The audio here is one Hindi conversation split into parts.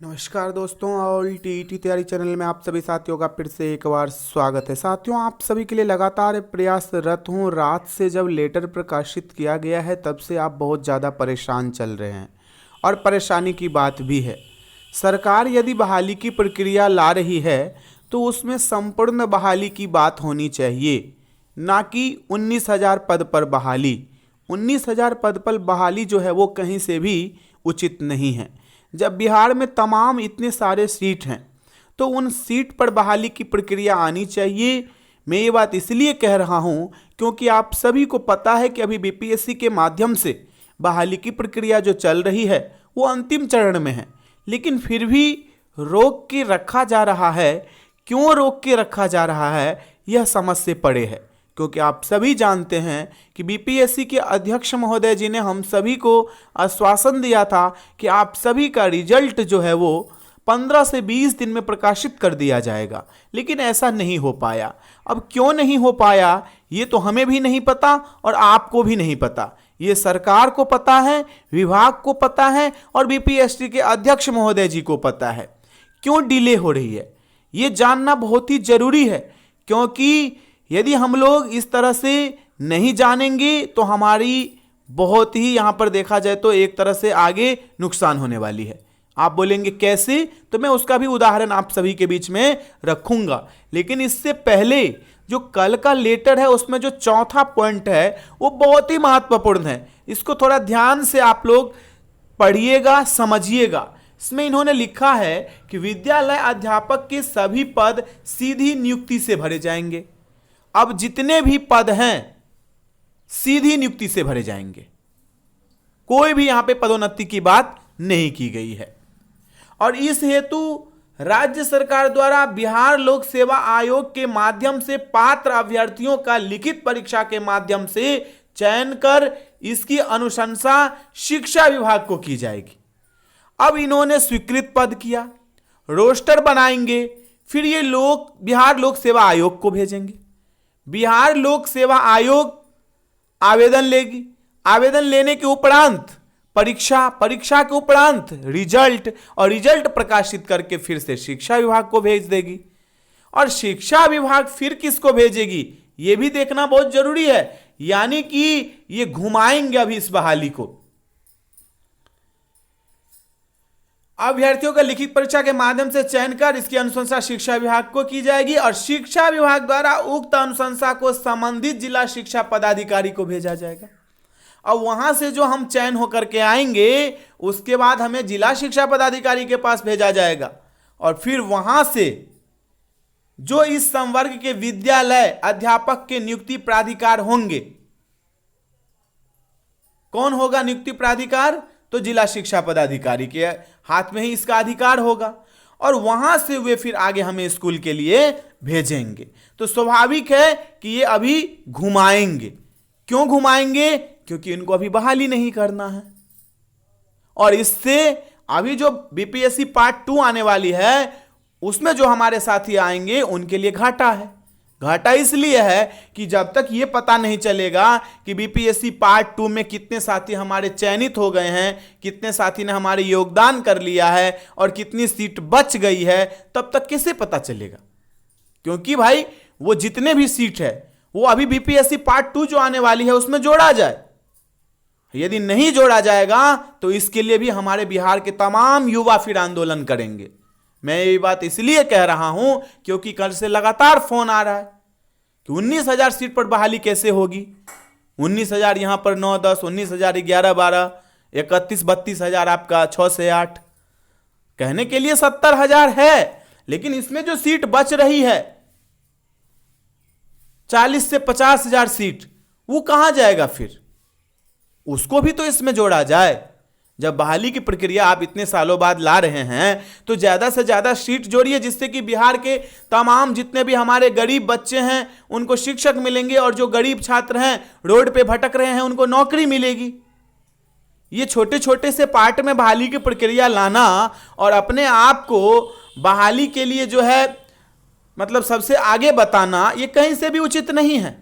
नमस्कार दोस्तों, और टीईटी तैयारी चैनल में आप सभी साथियों का फिर से एक बार स्वागत है। साथियों, आप सभी के लिए लगातार प्रयासरत हूँ। रात से जब लेटर प्रकाशित किया गया है तब से आप बहुत ज़्यादा परेशान चल रहे हैं, और परेशानी की बात भी है। सरकार यदि बहाली की प्रक्रिया ला रही है तो उसमें संपूर्ण बहाली की बात होनी चाहिए, ना कि 19,000 पद पर बहाली। 19,000 पद पर बहाली जो है वो कहीं से भी उचित नहीं है। जब बिहार में तमाम इतने सारे सीट हैं तो उन सीट पर बहाली की प्रक्रिया आनी चाहिए। मैं ये बात इसलिए कह रहा हूँ क्योंकि आप सभी को पता है कि अभी बीपीएससी के माध्यम से बहाली की प्रक्रिया जो चल रही है वो अंतिम चरण में है, लेकिन फिर भी रोक के रखा जा रहा है। क्यों रोक के रखा जा रहा है, यह समझ से परे है। क्योंकि आप सभी जानते हैं कि बीपीएससी के अध्यक्ष महोदय जी ने हम सभी को आश्वासन दिया था कि आप सभी का रिजल्ट जो है वो 15 से 20 दिन में प्रकाशित कर दिया जाएगा, लेकिन ऐसा नहीं हो पाया। अब क्यों नहीं हो पाया ये तो हमें भी नहीं पता और आपको भी नहीं पता। ये सरकार को पता है, विभाग को पता है और बीपीएससी के अध्यक्ष महोदय जी को पता है। क्यों डिले हो रही है ये जानना बहुत ही जरूरी है, क्योंकि यदि हम लोग इस तरह से नहीं जानेंगे तो हमारी बहुत ही यहाँ पर देखा जाए तो एक तरह से आगे नुकसान होने वाली है। आप बोलेंगे कैसे, तो मैं उसका भी उदाहरण आप सभी के बीच में रखूंगा। लेकिन इससे पहले जो कल का लेटर है उसमें जो चौथा पॉइंट है वो बहुत ही महत्वपूर्ण है। इसको थोड़ा ध्यान से आप लोग पढ़िएगा, समझिएगा। इसमें इन्होंने लिखा है कि विद्यालय अध्यापक के सभी पद सीधी नियुक्ति से भरे जाएंगे। अब जितने भी पद हैं सीधी नियुक्ति से भरे जाएंगे, कोई भी यहां पे पदोन्नति की बात नहीं की गई है। और इस हेतु राज्य सरकार द्वारा बिहार लोक सेवा आयोग के माध्यम से पात्र अभ्यर्थियों का लिखित परीक्षा के माध्यम से चयन कर इसकी अनुशंसा शिक्षा विभाग को की जाएगी। अब इन्होंने स्वीकृत पद किया, रोस्टर बनाएंगे, फिर ये लोग बिहार लोक सेवा आयोग को भेजेंगे। बिहार लोक सेवा आयोग आवेदन लेगी, आवेदन लेने के उपरांत परीक्षा के उपरांत रिजल्ट, और रिजल्ट प्रकाशित करके फिर से शिक्षा विभाग को भेज देगी। और शिक्षा विभाग फिर किसको भेजेगी यह भी देखना बहुत जरूरी है। यानी कि ये घुमाएंगे अभी इस बहाली को। अभ्यर्थियों का लिखित परीक्षा के माध्यम से चयन कर इसकी अनुशंसा शिक्षा विभाग को की जाएगी, और शिक्षा विभाग द्वारा उक्त अनुशंसा को संबंधित जिला शिक्षा पदाधिकारी को भेजा जाएगा। अब वहां से जो हम चयन होकर के आएंगे उसके बाद हमें जिला शिक्षा पदाधिकारी के पास भेजा जाएगा, और फिर वहां से जो इस संवर्ग के विद्यालय अध्यापक के नियुक्ति प्राधिकार होंगे, कौन होगा नियुक्ति प्राधिकार, तो जिला शिक्षा पदाधिकारी के हाथ में ही इसका अधिकार होगा, और वहां से वे फिर आगे हमें स्कूल के लिए भेजेंगे। तो स्वाभाविक है कि ये अभी घुमाएंगे। क्यों घुमाएंगे, क्योंकि इनको अभी बहाली नहीं करना है। और इससे अभी जो बीपीएससी पार्ट 2 आने वाली है उसमें जो हमारे साथी आएंगे उनके लिए घाटा है। घाटा इसलिए है कि जब तक ये पता नहीं चलेगा कि बीपीएससी पार्ट 2 में कितने साथी हमारे चयनित हो गए हैं, कितने साथी ने हमारे योगदान कर लिया है और कितनी सीट बच गई है, तब तक कैसे पता चलेगा। क्योंकि भाई वो जितने भी सीट है वो अभी बीपीएससी पार्ट 2 जो आने वाली है उसमें जोड़ा जाए। यदि नहीं जोड़ा जाएगा तो इसके लिए भी हमारे बिहार के तमाम युवा फिर आंदोलन करेंगे। मैं ये बात इसलिए कह रहा हूं क्योंकि कल से लगातार फोन आ रहा है कि 19,000 सीट पर बहाली कैसे होगी। 19,000 यहां पर 9-10, 19,000 11-12, 31-32,000 आपका 6 से 8, कहने के लिए 70,000 है, लेकिन इसमें जो सीट बच रही है 40 से 50,000 सीट, वो कहां जाएगा फिर, उसको भी तो इसमें जोड़ा जाए। जब बहाली की प्रक्रिया आप इतने सालों बाद ला रहे हैं तो ज्यादा से ज्यादा सीट जोड़िए, जिससे कि बिहार के तमाम जितने भी हमारे गरीब बच्चे हैं उनको शिक्षक मिलेंगे, और जो गरीब छात्र हैं रोड पे भटक रहे हैं उनको नौकरी मिलेगी। ये छोटे छोटे से पार्ट में बहाली की प्रक्रिया लाना और अपने आप को बहाली के लिए जो है मतलब सबसे आगे बताना, ये कहीं से भी उचित नहीं है।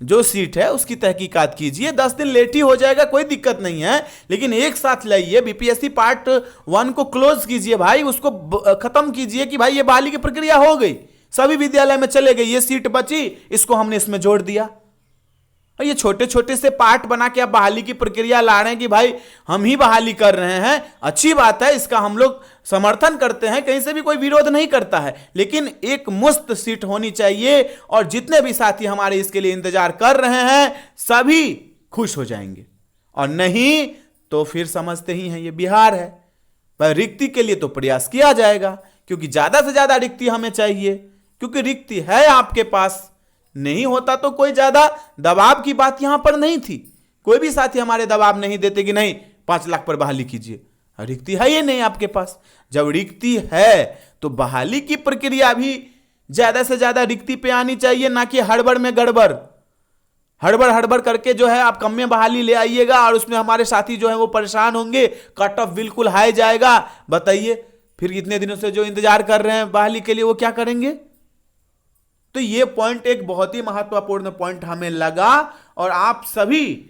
जो सीट है उसकी तहकीकात कीजिए। 10 दिन लेट ही हो जाएगा, कोई दिक्कत नहीं है, लेकिन एक साथ लाइए। बीपीएससी पार्ट 1 को क्लोज कीजिए भाई, उसको खत्म कीजिए कि भाई ये बहाली की प्रक्रिया हो गई, सभी विद्यालय में चले गए, ये सीट बची, इसको हमने इसमें जोड़ दिया। और ये छोटे छोटे से पार्ट बना के आप बहाली की प्रक्रिया ला रहे हैं कि भाई हम ही बहाली कर रहे हैं, अच्छी बात है, इसका हम लोग समर्थन करते हैं, कहीं से भी कोई विरोध नहीं करता है, लेकिन एक मुफ्त सीट होनी चाहिए और जितने भी साथी हमारे इसके लिए इंतजार कर रहे हैं सभी खुश हो जाएंगे। और नहीं तो फिर समझते ही हैं ये बिहार है, पर रिक्ति के लिए तो प्रयास किया जाएगा, क्योंकि ज्यादा से ज्यादा रिक्ति हमें चाहिए, क्योंकि रिक्ति है आपके पास। नहीं होता तो कोई ज्यादा दबाव की बात यहां पर नहीं थी, कोई भी साथी हमारे दबाव नहीं देते कि नहीं 5 लाख पर बहाली कीजिए। रिक्ति है ये नहीं आपके पास। जब रिक्ति है तो बहाली की प्रक्रिया भी ज्यादा से ज्यादा रिक्ति पे आनी चाहिए, ना कि हड़बड़ में गड़बड़। हड़बड़ करके जो है आप कम में बहाली ले आइएगा और उसमें हमारे साथी जो है वो परेशान होंगे, कट ऑफ बिल्कुल हाई जाएगा। बताइए फिर इतने दिनों से जो इंतजार कर रहे हैं बहाली के लिए वो क्या करेंगे। तो ये पॉइंट एक बहुत ही महत्वपूर्ण पॉइंट हमें लगा, और आप सभी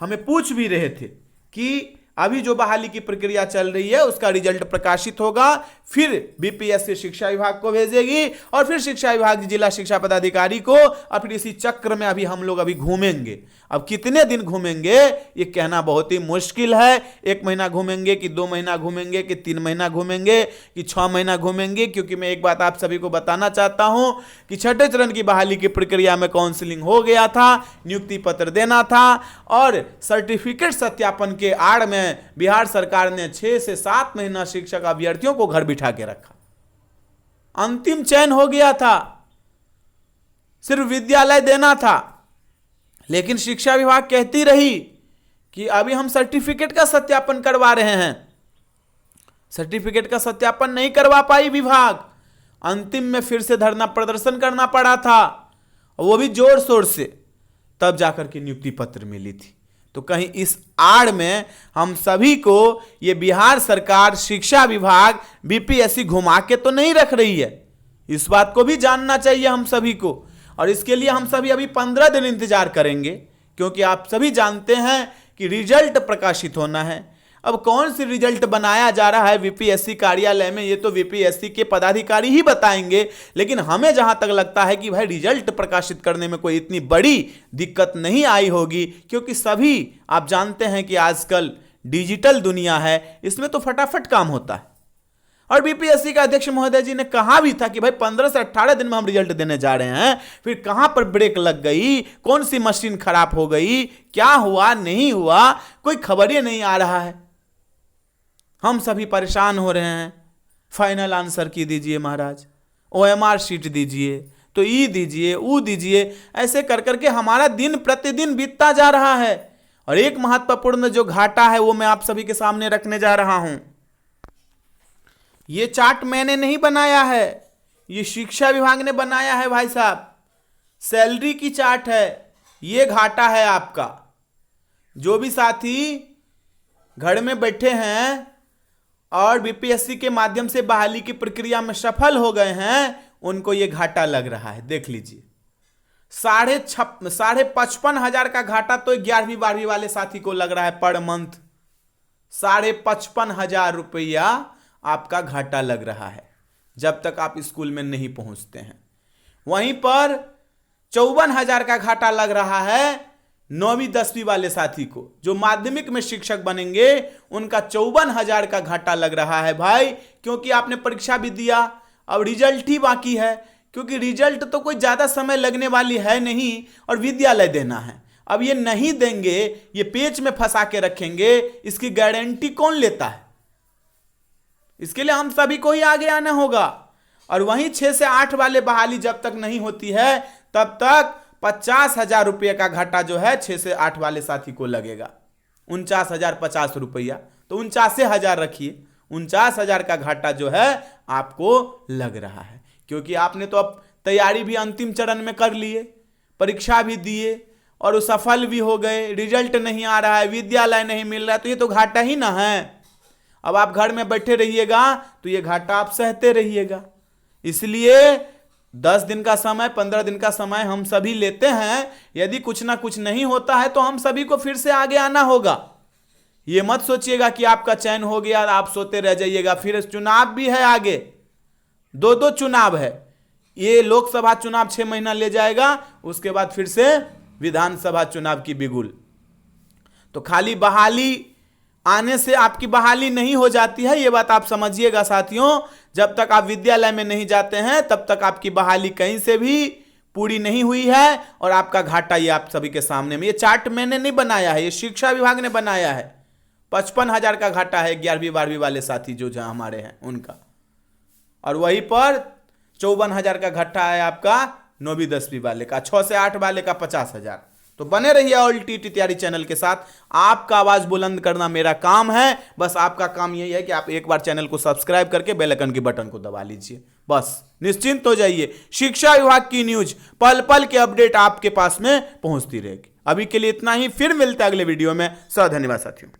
हमें पूछ भी रहे थे कि अभी जो बहाली की प्रक्रिया चल रही है उसका रिजल्ट प्रकाशित होगा, फिर बीपीएससी शिक्षा विभाग को भेजेगी और फिर शिक्षा विभाग जिला शिक्षा पदाधिकारी को, और फिर इसी चक्र में अभी हम लोग अभी घूमेंगे। अब कितने दिन घूमेंगे ये कहना बहुत ही मुश्किल है। 1 महीना घूमेंगे कि 2 महीना घूमेंगे कि 3 महीना घूमेंगे कि 6 महीना घूमेंगे, क्योंकि मैं एक बात आप सभी को बताना चाहता हूं कि छठे चरण की बहाली की प्रक्रिया में काउंसलिंग हो गया था, नियुक्ति पत्र देना था, और सर्टिफिकेट सत्यापन के आड़ में बिहार सरकार ने 6 से 7 महीना शिक्षक अभ्यर्थियों को घर बिठा के रखा। अंतिम चयन हो गया था, सिर्फ विद्यालय देना था, लेकिन शिक्षा विभाग कहती रही कि अभी हम सर्टिफिकेट का सत्यापन करवा रहे हैं। सर्टिफिकेट का सत्यापन नहीं करवा पाई विभाग, अंतिम में फिर से धरना प्रदर्शन करना पड़ा था, वो भी जोर शोर से, तब जाकर के नियुक्ति पत्र मिली थी। तो कहीं इस आड़ में हम सभी को ये बिहार सरकार शिक्षा विभाग बीपीएससी घुमा के तो नहीं रख रही है, इस बात को भी जानना चाहिए हम सभी को। और इसके लिए हम सभी अभी 15 दिन इंतजार करेंगे, क्योंकि आप सभी जानते हैं कि रिजल्ट प्रकाशित होना है। अब कौन सी रिजल्ट बनाया जा रहा है बीपीएससी कार्यालय में, ये तो बीपीएससी के पदाधिकारी ही बताएंगे, लेकिन हमें जहां तक लगता है कि भाई रिजल्ट प्रकाशित करने में कोई इतनी बड़ी दिक्कत नहीं आई होगी, क्योंकि सभी आप जानते हैं कि आजकल डिजिटल दुनिया है, इसमें तो फटाफट काम होता है। और बीपीएससी का अध्यक्ष महोदय जी ने कहा भी था कि भाई 15 से 18 दिन में हम रिजल्ट देने जा रहे हैं। फिर कहां पर ब्रेक लग गई, कौन सी मशीन खराब हो गई, क्या हुआ नहीं हुआ, कोई खबर ही नहीं आ रहा है। हम सभी परेशान हो रहे हैं। फाइनल आंसर की दीजिए महाराज, ओएमआर शीट दीजिए, तो ई दीजिए, ऊ दीजिए, ऐसे कर करके हमारा दिन प्रतिदिन बीतता जा रहा है। और एक महत्वपूर्ण जो घाटा है वो मैं आप सभी के सामने रखने जा रहा हूं। ये चार्ट मैंने नहीं बनाया है, ये शिक्षा विभाग ने बनाया है भाई साहब। सैलरी की चार्ट है, ये घाटा है आपका। जो भी साथी घर में बैठे हैं और बीपीएससी के माध्यम से बहाली की प्रक्रिया में सफल हो गए हैं, उनको ये घाटा लग रहा है। देख लीजिए, 55,500 का घाटा तो 11वीं 12वीं वाले साथी को लग रहा है पर मंथ। 55,500 रुपया आपका घाटा लग रहा है जब तक आप स्कूल में नहीं पहुंचते हैं। वहीं पर 54,000 का घाटा लग रहा है 9वीं 10वीं वाले साथी को। जो माध्यमिक में शिक्षक बनेंगे उनका 54,000 का घाटा लग रहा है भाई, क्योंकि आपने परीक्षा भी दिया, अब रिजल्ट ही बाकी है। क्योंकि रिजल्ट तो कोई ज्यादा समय लगने वाली है नहीं, और विद्यालय देना है। अब ये नहीं देंगे, ये पेच में फंसा के रखेंगे, इसकी गारंटी कौन लेता है। इसके लिए हम सभी को ही आगे आना होगा। और वहीं 6 से 8 वाले बहाली जब तक नहीं होती है तब तक 50,000 रुपये का घाटा जो है 6 से 8 वाले साथी को लगेगा। 49,050 रुपया, तो 49,000 रखिए, 49,000 का घाटा जो है आपको लग रहा है। क्योंकि आपने तो अब तैयारी भी अंतिम चरण में कर लिए, परीक्षा भी दिए और वो सफल भी हो गए, रिजल्ट नहीं आ रहा है, विद्यालय नहीं मिल रहा है, तो ये तो घाटा ही ना है। अब आप घर में बैठे रहिएगा तो ये घाटा आप सहते रहिएगा। इसलिए 10 दिन का समय, 15 दिन का समय हम सभी लेते हैं। यदि कुछ ना कुछ नहीं होता है तो हम सभी को फिर से आगे आना होगा। ये मत सोचिएगा कि आपका चयन हो गया आप सोते रह जाइएगा। फिर चुनाव भी है आगे, 2 चुनाव है। ये लोकसभा चुनाव 6 महीना ले जाएगा, उसके बाद फिर से विधानसभा चुनाव की बिगुल। तो खाली बहाली आने से आपकी बहाली नहीं हो जाती है, ये बात आप समझिएगा साथियों। जब तक आप विद्यालय में नहीं जाते हैं तब तक आपकी बहाली कहीं से भी पूरी नहीं हुई है और आपका घाटा ये आप सभी के सामने में। ये चार्ट मैंने नहीं बनाया है, ये शिक्षा विभाग ने बनाया है। 55,000 का घाटा है 11वीं 12वीं वाले साथी जो जहां हमारे हैं उनका, और वहीं पर 54,000 का घाटा है आपका 9वीं 10वीं वाले का, 6 से 8 वाले का 50,000। तो बने रहिए ऑल टीटी तैयारी चैनल के साथ। आपका आवाज बुलंद करना मेरा काम है। बस आपका काम यही है कि आप एक बार चैनल को सब्सक्राइब करके बेल आइकन के बटन को दबा लीजिए, बस निश्चिंत हो जाइए। शिक्षा विभाग की न्यूज पल पल के अपडेट आपके पास में पहुंचती रहेगी। अभी के लिए इतना ही, फिर मिलते हैं अगले वीडियो में। धन्यवाद साथियों।